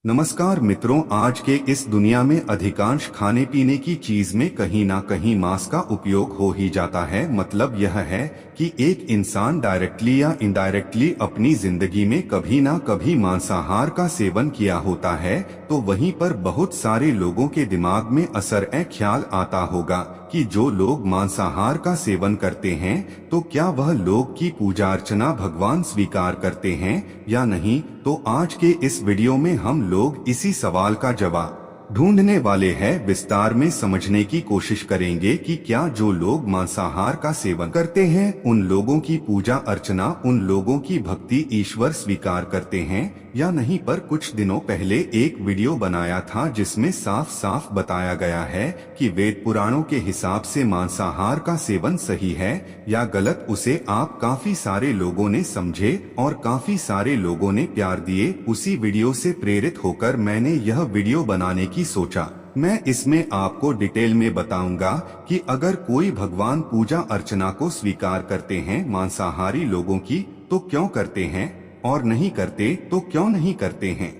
नमस्कार मित्रों, आज के इस दुनिया में अधिकांश खाने पीने की चीज में कहीं ना कहीं मांस का उपयोग हो ही जाता है। मतलब यह है कि एक इंसान डायरेक्टली या इनडायरेक्टली अपनी जिंदगी में कभी ना कभी मांसाहार का सेवन किया होता है। तो वहीं पर बहुत सारे लोगों के दिमाग में असर ख्याल आता होगा कि जो लोग मांसाहार का सेवन करते हैं तो क्या वह लोग की पूजा अर्चना भगवान स्वीकार करते हैं या नहीं। तो आज के इस वीडियो में हम लोग इसी सवाल का जवाब ढूंढने वाले हैं। विस्तार में समझने की कोशिश करेंगे कि क्या जो लोग मांसाहार का सेवन करते हैं उन लोगों की पूजा अर्चना, उन लोगों की भक्ति ईश्वर स्वीकार करते हैं या नहीं। पर कुछ दिनों पहले एक वीडियो बनाया था जिसमें साफ साफ बताया गया है कि वेद पुराणों के हिसाब से मांसाहार का सेवन सही है या गलत। उसे आप काफी सारे लोगों ने समझे और काफी सारे लोगों ने प्यार दिए। उसी वीडियो से प्रेरित होकर मैंने यह वीडियो बनाने की सोचा। मैं इसमें आपको डिटेल में बताऊंगा कि अगर कोई भगवान पूजा अर्चना को स्वीकार करते हैं मांसाहारी लोगों की तो क्यों करते हैं और नहीं करते तो क्यों नहीं करते हैं।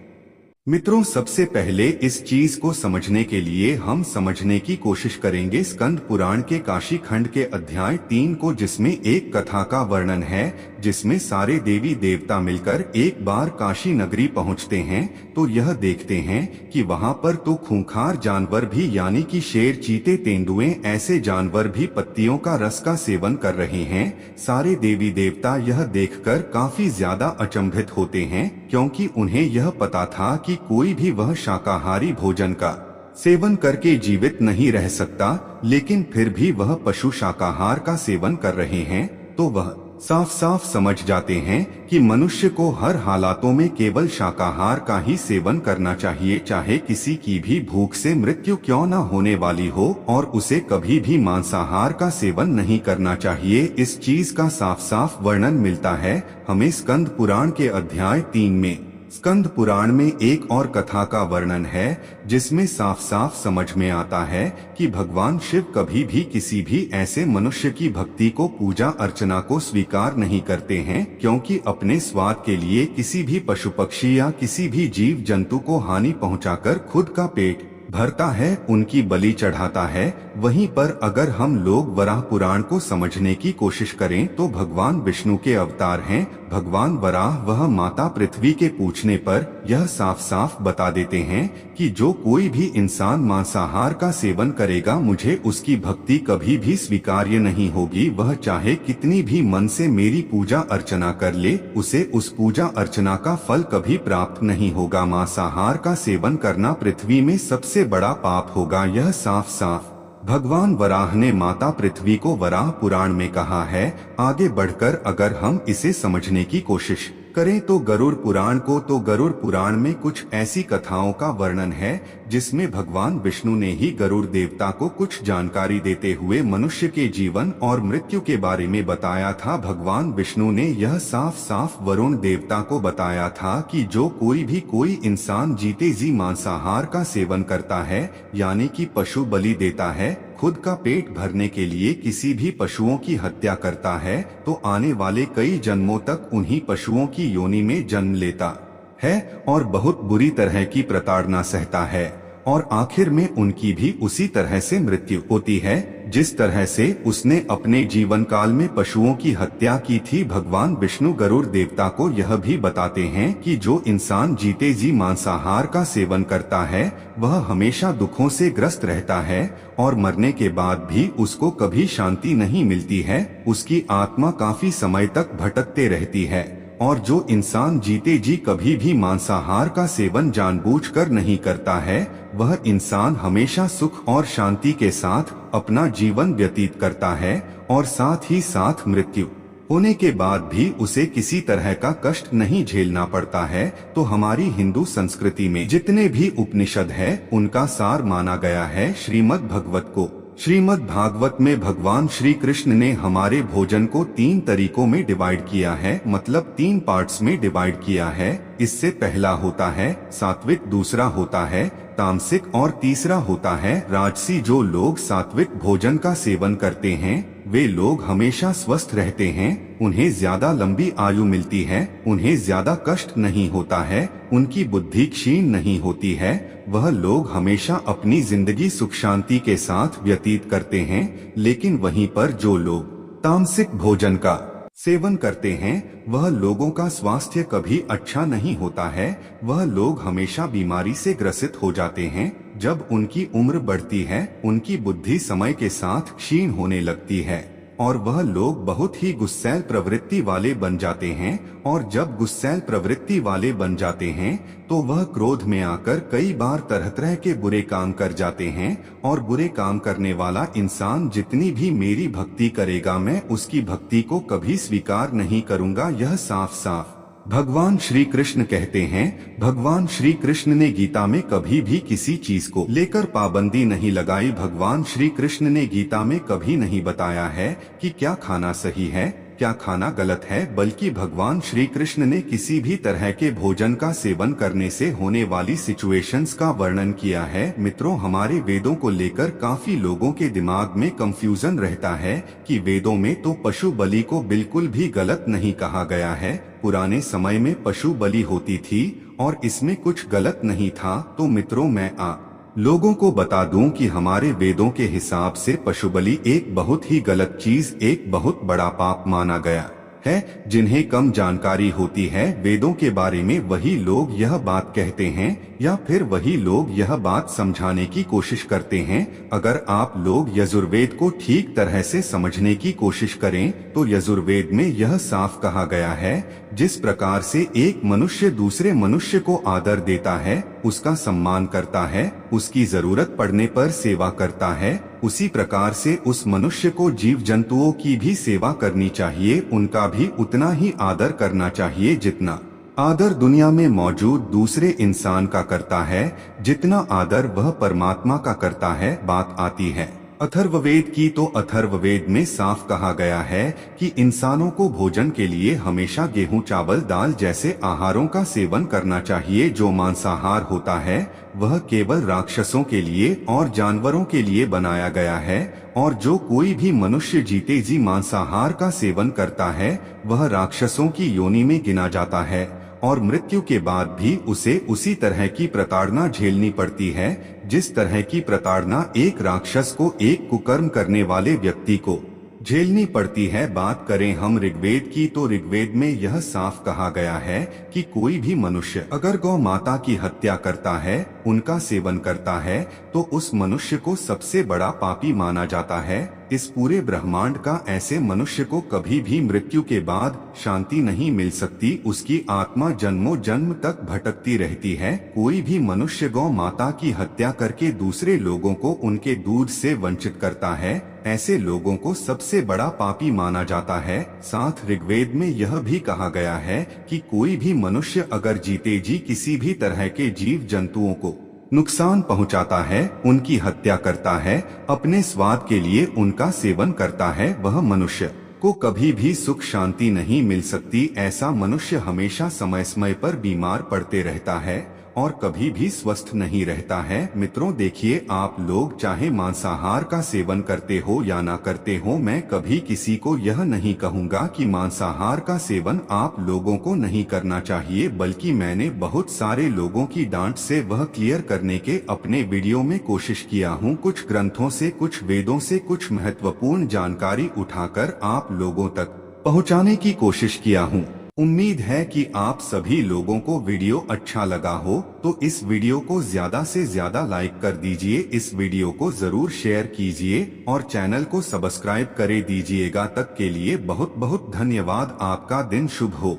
मित्रों, सबसे पहले इस चीज को समझने के लिए हम समझने की कोशिश करेंगे स्कंद पुराण के काशी खंड के अध्याय 3 को, जिसमें एक कथा का वर्णन है जिसमें सारे देवी देवता मिलकर एक बार काशी नगरी पहुंचते हैं तो यह देखते हैं कि वहां पर तो खूंखार जानवर भी यानी कि शेर, चीते, तेंदुए ऐसे जानवर भी पत्तियों का रस का सेवन कर रहे हैं। सारे देवी देवता यह देखकर काफी ज्यादा अचंभित होते हैं क्योंकि उन्हें यह पता था कि कोई भी वह शाकाहारी भोजन का सेवन करके जीवित नहीं रह सकता, लेकिन फिर भी वह पशु शाकाहार का सेवन कर रहे हैं। तो वह साफ साफ समझ जाते हैं कि मनुष्य को हर हालातों में केवल शाकाहार का ही सेवन करना चाहिए, चाहे किसी की भी भूख से मृत्यु क्यों न होने वाली हो, और उसे कभी भी मांसाहार का सेवन नहीं करना चाहिए। इस चीज का साफ साफ वर्णन मिलता है हमें स्कंद पुराण के अध्याय 3 में। स्कंद पुराण में एक और कथा का वर्णन है जिसमें साफ साफ समझ में आता है कि भगवान शिव कभी भी किसी भी ऐसे मनुष्य की भक्ति को, पूजा अर्चना को स्वीकार नहीं करते हैं, क्योंकि अपने स्वाद के लिए किसी भी पशु पक्षी या किसी भी जीव जंतु को हानि पहुंचाकर खुद का पेट भरता है, उनकी बलि चढ़ाता है। वहीं पर अगर हम लोग वराह पुराण को समझने की कोशिश करें तो भगवान विष्णु के अवतार हैं भगवान वराह। वह माता पृथ्वी के पूछने पर यह साफ साफ बता देते हैं कि जो कोई भी इंसान मांसाहार का सेवन करेगा मुझे उसकी भक्ति कभी भी स्वीकार्य नहीं होगी। वह चाहे कितनी भी मन से मेरी पूजा अर्चना कर ले, उसे उस पूजा अर्चना का फल कभी प्राप्त नहीं होगा। मांसाहार का सेवन करना पृथ्वी में सबसे बड़ा पाप होगा। यह साफ साफ भगवान वराह ने माता पृथ्वी को वराह पुराण में कहा है। आगे बढ़कर अगर हम इसे समझने की कोशिश करें तो गरुड़ पुराण में कुछ ऐसी कथाओं का वर्णन है जिसमें भगवान विष्णु ने ही गरुड़ देवता को कुछ जानकारी देते हुए मनुष्य के जीवन और मृत्यु के बारे में बताया था। भगवान विष्णु ने यह साफ साफ वरुण देवता को बताया था कि जो कोई इंसान जीते जी मांसाहार का सेवन करता है यानी कि पशु बलि देता है, खुद का पेट भरने के लिए किसी भी पशुओं की हत्या करता है, तो आने वाले कई जन्मों तक उन्हीं पशुओं की योनि में जन्म लेता है और बहुत बुरी तरह की प्रताड़ना सहता है और आखिर में उनकी भी उसी तरह से मृत्यु होती है जिस तरह से उसने अपने जीवन काल में पशुओं की हत्या की थी। भगवान विष्णु गरुड़ देवता को यह भी बताते हैं कि जो इंसान जीते जी मांसाहार का सेवन करता है वह हमेशा दुखों से ग्रस्त रहता है और मरने के बाद भी उसको कभी शांति नहीं मिलती है। उसकी आत्मा काफी समय तक भटकते रहती है। और जो इंसान जीते जी कभी भी मांसाहार का सेवन जानबूझकर नहीं करता है वह इंसान हमेशा सुख और शांति के साथ अपना जीवन व्यतीत करता है और साथ ही साथ मृत्यु होने के बाद भी उसे किसी तरह का कष्ट नहीं झेलना पड़ता है। तो हमारी हिंदू संस्कृति में जितने भी उपनिषद है उनका सार माना गया है श्रीमद् भगवत को। श्रीमद् भागवत में भगवान श्री कृष्ण ने हमारे भोजन को 3 तरीकों में डिवाइड किया है, मतलब 3 पार्ट्स में डिवाइड किया है। इससे पहला होता है सात्विक, दूसरा होता है तामसिक और तीसरा होता है राजसी। जो लोग सात्विक भोजन का सेवन करते हैं वे लोग हमेशा स्वस्थ रहते हैं उन्हें ज्यादा लंबी आयु मिलती है, उन्हें ज्यादा कष्ट नहीं होता है, उनकी बुद्धि क्षीण नहीं होती है। वह लोग हमेशा अपनी जिंदगी सुख शांति के साथ व्यतीत करते हैं। लेकिन वहीं पर जो लोग तामसिक भोजन का सेवन करते हैं, वह लोगों का स्वास्थ्य कभी अच्छा नहीं होता है। वह लोग हमेशा बीमारी से ग्रसित हो जाते हैं। जब उनकी उम्र बढ़ती है, उनकी बुद्धि समय के साथ क्षीण होने लगती है और वह लोग बहुत ही गुस्सैल प्रवृत्ति वाले बन जाते हैं। और जब गुस्सैल प्रवृत्ति वाले बन जाते हैं तो वह क्रोध में आकर कई बार तरह तरह के बुरे काम कर जाते हैं। और बुरे काम करने वाला इंसान जितनी भी मेरी भक्ति करेगा, मैं उसकी भक्ति को कभी स्वीकार नहीं करूँगा। यह साफ साफ भगवान श्री कृष्ण कहते हैं। भगवान श्री कृष्ण ने गीता में कभी भी किसी चीज को लेकर पाबंदी नहीं लगाई। भगवान श्री कृष्ण ने गीता में कभी नहीं बताया है कि क्या खाना सही है, क्या खाना गलत है, बल्कि भगवान श्री कृष्ण ने किसी भी तरह के भोजन का सेवन करने से होने वाली सिचुएशंस का वर्णन किया है। मित्रों, हमारे वेदों को लेकर काफी लोगों के दिमाग में कंफ्यूजन रहता है कि वेदों में तो पशु बलि को बिल्कुल भी गलत नहीं कहा गया है। पुराने समय में पशु बलि होती थी और इसमें कुछ गलत नहीं था। तो मित्रों, मैं आप लोगों को बता दूं कि हमारे वेदों के हिसाब से पशु बलि एक बहुत ही गलत चीज, एक बहुत बड़ा पाप माना गया है। जिन्हें कम जानकारी होती है वेदों के बारे में, वही लोग यह बात कहते हैं या फिर वही लोग यह बात समझाने की कोशिश करते हैं। अगर आप लोग यजुर्वेद को ठीक तरह से समझने की कोशिश करें तो यजुर्वेद में यह साफ कहा गया है, जिस प्रकार से एक मनुष्य दूसरे मनुष्य को आदर देता है, उसका सम्मान करता है, उसकी जरूरत पड़ने पर सेवा करता है, उसी प्रकार से उस मनुष्य को जीव जंतुओं की भी सेवा करनी चाहिए। उनका भी उतना ही आदर करना चाहिए जितना आदर दुनिया में मौजूद दूसरे इंसान का करता है, जितना आदर वह परमात्मा का करता है। बात आती है अथर्ववेद की, तो अथर्ववेद में साफ कहा गया है कि इंसानों को भोजन के लिए हमेशा गेहूं, चावल, दाल जैसे आहारों का सेवन करना चाहिए। जो मांसाहार होता है वह केवल राक्षसों के लिए और जानवरों के लिए बनाया गया है। और जो कोई भी मनुष्य जीते जी मांसाहार का सेवन करता है वह राक्षसों की योनि में गिना जाता है और मृत्यु के बाद भी उसे उसी तरह की प्रताड़ना झेलनी पड़ती है जिस तरह की प्रताड़ना एक राक्षस को, एक कुकर्म करने वाले व्यक्ति को झेलनी पड़ती है। बात करें हम ऋग्वेद की, तो ऋग्वेद में यह साफ कहा गया है कि कोई भी मनुष्य अगर गौ माता की हत्या करता है, उनका सेवन करता है, तो उस मनुष्य को सबसे बड़ा पापी माना जाता है। इस पूरे ब्रह्मांड का ऐसे मनुष्य को कभी भी मृत्यु के बाद शांति नहीं मिल सकती। उसकी आत्मा जन्मों जन्म तक भटकती रहती है। कोई भी मनुष्य गौ माता की हत्या करके दूसरे लोगों को उनके दूध से वंचित करता है, ऐसे लोगों को सबसे बड़ा पापी माना जाता है। साथ ऋग्वेद में यह भी कहा गया है कि कोई भी मनुष्य अगर जीते जी किसी भी तरह के जीव जंतुओं को नुकसान पहुंचाता है, उनकी हत्या करता है, अपने स्वाद के लिए उनका सेवन करता है, वह मनुष्य को कभी भी सुख शांति नहीं मिल सकती। ऐसा मनुष्य हमेशा समय समय पर बीमार पड़ते रहता है और कभी भी स्वस्थ नहीं रहता है। मित्रों, देखिए, आप लोग चाहे मांसाहार का सेवन करते हो या ना करते हो, मैं कभी किसी को यह नहीं कहूँगा कि मांसाहार का सेवन आप लोगों को नहीं करना चाहिए, बल्कि मैंने बहुत सारे लोगों की डांट से वह क्लियर करने के अपने वीडियो में कोशिश किया हूँ। कुछ ग्रंथों से, कुछ वेदों से कुछ महत्वपूर्ण जानकारी उठाकर आप लोगों तक पहुँचाने की कोशिश किया हूँ। उम्मीद है कि आप सभी लोगों को वीडियो अच्छा लगा हो, तो इस वीडियो को ज्यादा से ज्यादा लाइक कर दीजिए, इस वीडियो को जरूर शेयर कीजिए और चैनल को सब्सक्राइब कर दीजिएगा। तक के लिए बहुत बहुत धन्यवाद। आपका दिन शुभ हो।